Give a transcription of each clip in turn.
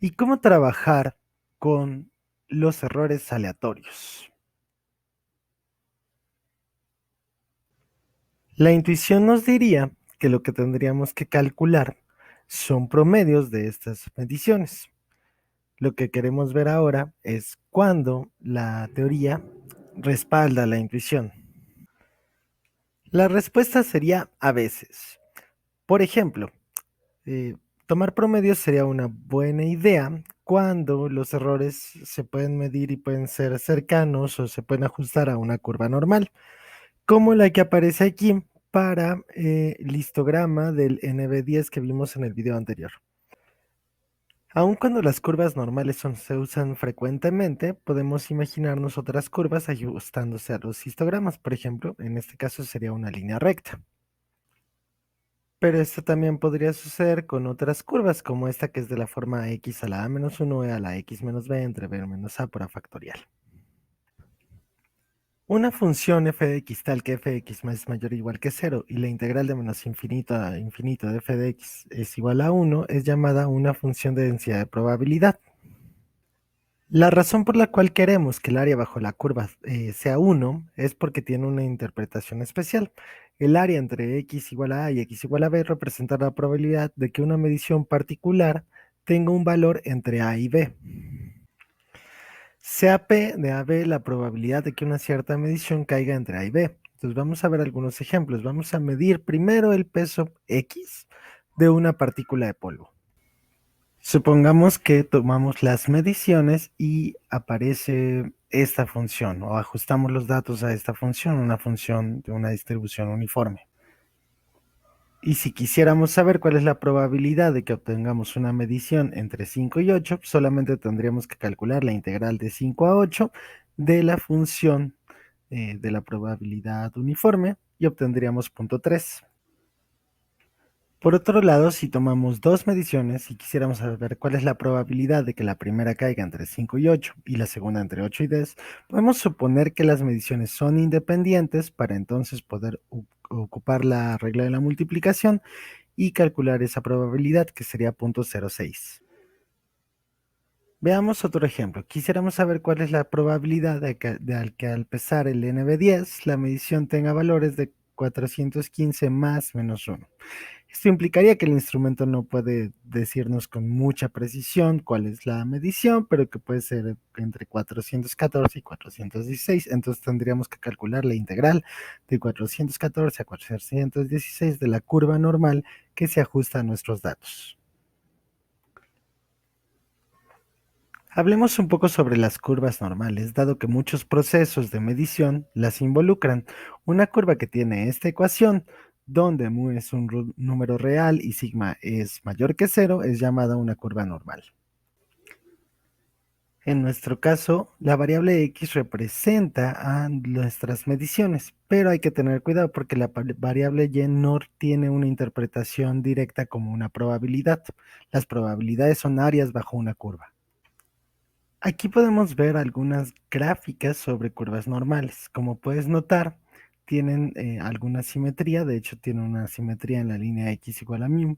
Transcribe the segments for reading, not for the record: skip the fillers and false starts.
¿Y cómo trabajar con los errores aleatorios? La intuición nos diría que lo que tendríamos que calcular son promedios de estas mediciones. Lo que queremos ver ahora es cuándo la teoría respalda la intuición. La respuesta sería a veces. Por ejemplo, eh, tomar promedios sería una buena idea cuando los errores se pueden medir y pueden ser cercanos o se pueden ajustar a una curva normal, como la que aparece aquí para el histograma del NB10 que vimos en el video anterior. Aun cuando las curvas normales se usan frecuentemente, podemos imaginarnos otras curvas ajustándose a los histogramas. Por ejemplo, en este caso sería una línea recta. Pero esto también podría suceder con otras curvas, como esta que es de la forma x a la a menos 1 a la x menos b entre b menos a por a factorial. Una función f de x tal que f de x es mayor o igual que cero y la integral de menos infinito a infinito de f de x es igual a 1 es llamada una función de densidad de probabilidad. La razón por la cual queremos que el área bajo la curva sea 1 es porque tiene una interpretación especial. El área entre x igual a y x igual a b representa la probabilidad de que una medición particular tenga un valor entre a y b. Sea p de a b la probabilidad de que una cierta medición caiga entre a y b. Entonces vamos a ver algunos ejemplos. Vamos a medir primero el peso x de una partícula de polvo. Supongamos que tomamos las mediciones y aparece esta función o ajustamos los datos a esta función, una función de una distribución uniforme. Y si quisiéramos saber cuál es la probabilidad de que obtengamos una medición entre 5 y 8, solamente tendríamos que calcular la integral de 5 a 8 de la función de la probabilidad uniforme y obtendríamos 0.3. Por otro lado, si tomamos dos mediciones y quisiéramos saber cuál es la probabilidad de que la primera caiga entre 5 y 8 y la segunda entre 8 y 10, podemos suponer que las mediciones son independientes para entonces poder ocupar la regla de la multiplicación y calcular esa probabilidad que sería 0.06. Veamos otro ejemplo. Quisiéramos saber cuál es la probabilidad de que al pesar el NB10 la medición tenga valores de 415 más menos 1. Esto implicaría que el instrumento no puede decirnos con mucha precisión cuál es la medición, pero que puede ser entre 414 y 416. Entonces tendríamos que calcular la integral de 414 a 416 de la curva normal que se ajusta a nuestros datos. Hablemos un poco sobre las curvas normales, dado que muchos procesos de medición las involucran. Una curva que tiene esta ecuación, donde mu es un número real y sigma es mayor que cero, es llamada una curva normal. En nuestro caso, la variable x representa a nuestras mediciones, pero hay que tener cuidado porque la variable y no tiene una interpretación directa como una probabilidad. Las probabilidades son áreas bajo una curva. Aquí podemos ver algunas gráficas sobre curvas normales. Como puedes notar, tienen alguna simetría, de hecho tiene una simetría en la línea x igual a mu.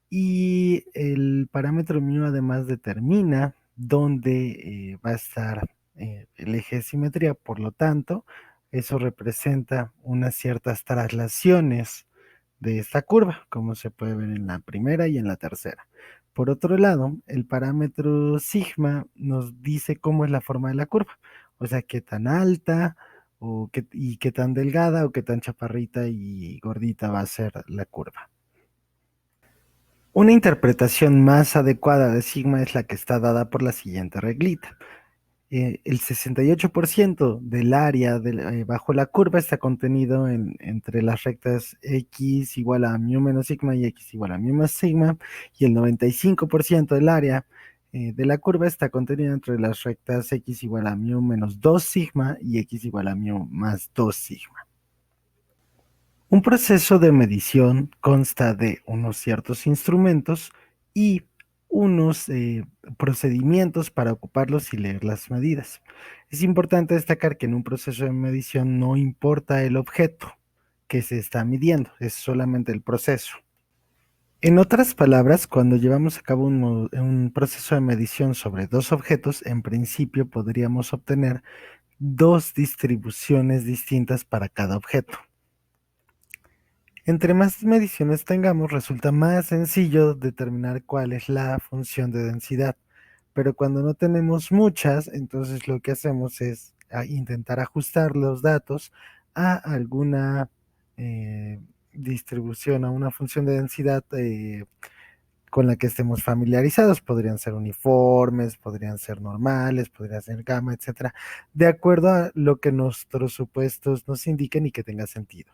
Y el parámetro mu además determina dónde va a estar el eje de simetría, por lo tanto, eso representa unas ciertas traslaciones de esta curva, como se puede ver en la primera y en la tercera. Por otro lado, el parámetro sigma nos dice cómo es la forma de la curva, o sea, qué tan alta y qué tan delgada o qué tan chaparrita y gordita va a ser la curva. Una interpretación más adecuada de sigma es la que está dada por la siguiente reglita. El 68% del área bajo la curva está contenido entre las rectas x igual a mu menos sigma y x igual a mu más sigma, y el 95% del área de la curva está contenido entre las rectas x igual a mu menos 2 sigma y x igual a mu más 2 sigma. Un proceso de medición consta de unos ciertos instrumentos y unos procedimientos para ocuparlos y leer las medidas. Es importante destacar que en un proceso de medición no importa el objeto que se está midiendo, es solamente el proceso. En otras palabras, cuando llevamos a cabo un proceso de medición sobre dos objetos, en principio podríamos obtener dos distribuciones distintas para cada objeto. Entre más mediciones tengamos, resulta más sencillo determinar cuál es la función de densidad. Pero cuando no tenemos muchas, entonces lo que hacemos es intentar ajustar los datos a alguna distribución, a una función de densidad con la que estemos familiarizados. Podrían ser uniformes, podrían ser normales, podrían ser gamma, etcétera, de acuerdo a lo que nuestros supuestos nos indiquen y que tenga sentido.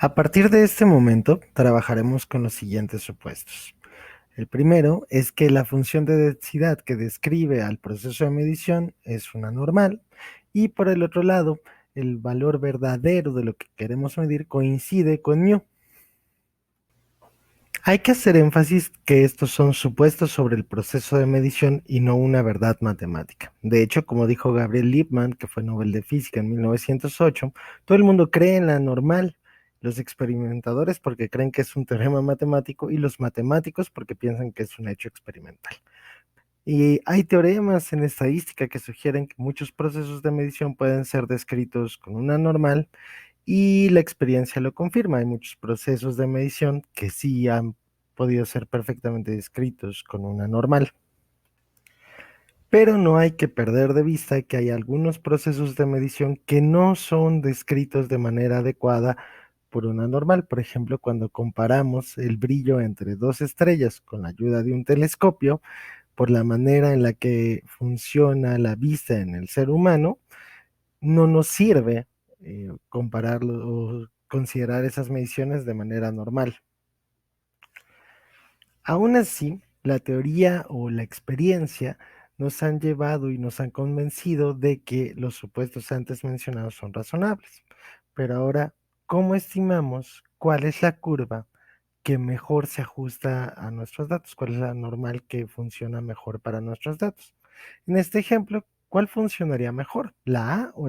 A partir de este momento, trabajaremos con los siguientes supuestos. El primero es que la función de densidad que describe al proceso de medición es una normal y por el otro lado, el valor verdadero de lo que queremos medir coincide con mu. Hay que hacer énfasis que estos son supuestos sobre el proceso de medición y no una verdad matemática. De hecho, como dijo Gabriel Lippmann, que fue Nobel de Física en 1908, todo el mundo cree en la normal. Los experimentadores porque creen que es un teorema matemático y los matemáticos porque piensan que es un hecho experimental. Y hay teoremas en estadística que sugieren que muchos procesos de medición pueden ser descritos con una normal y la experiencia lo confirma. Hay muchos procesos de medición que sí han podido ser perfectamente descritos con una normal. Pero no hay que perder de vista que hay algunos procesos de medición que no son descritos de manera adecuada por una normal. Por ejemplo, cuando comparamos el brillo entre dos estrellas con la ayuda de un telescopio, por la manera en la que funciona la vista en el ser humano, no nos sirve compararlo o considerar esas mediciones de manera normal. Aún así, la teoría o la experiencia nos han llevado y nos han convencido de que los supuestos antes mencionados son razonables. Pero ahora, ¿cómo estimamos cuál es la curva que mejor se ajusta a nuestros datos? ¿Cuál es la normal que funciona mejor para nuestros datos? En este ejemplo, ¿cuál funcionaría mejor? ¿La A o la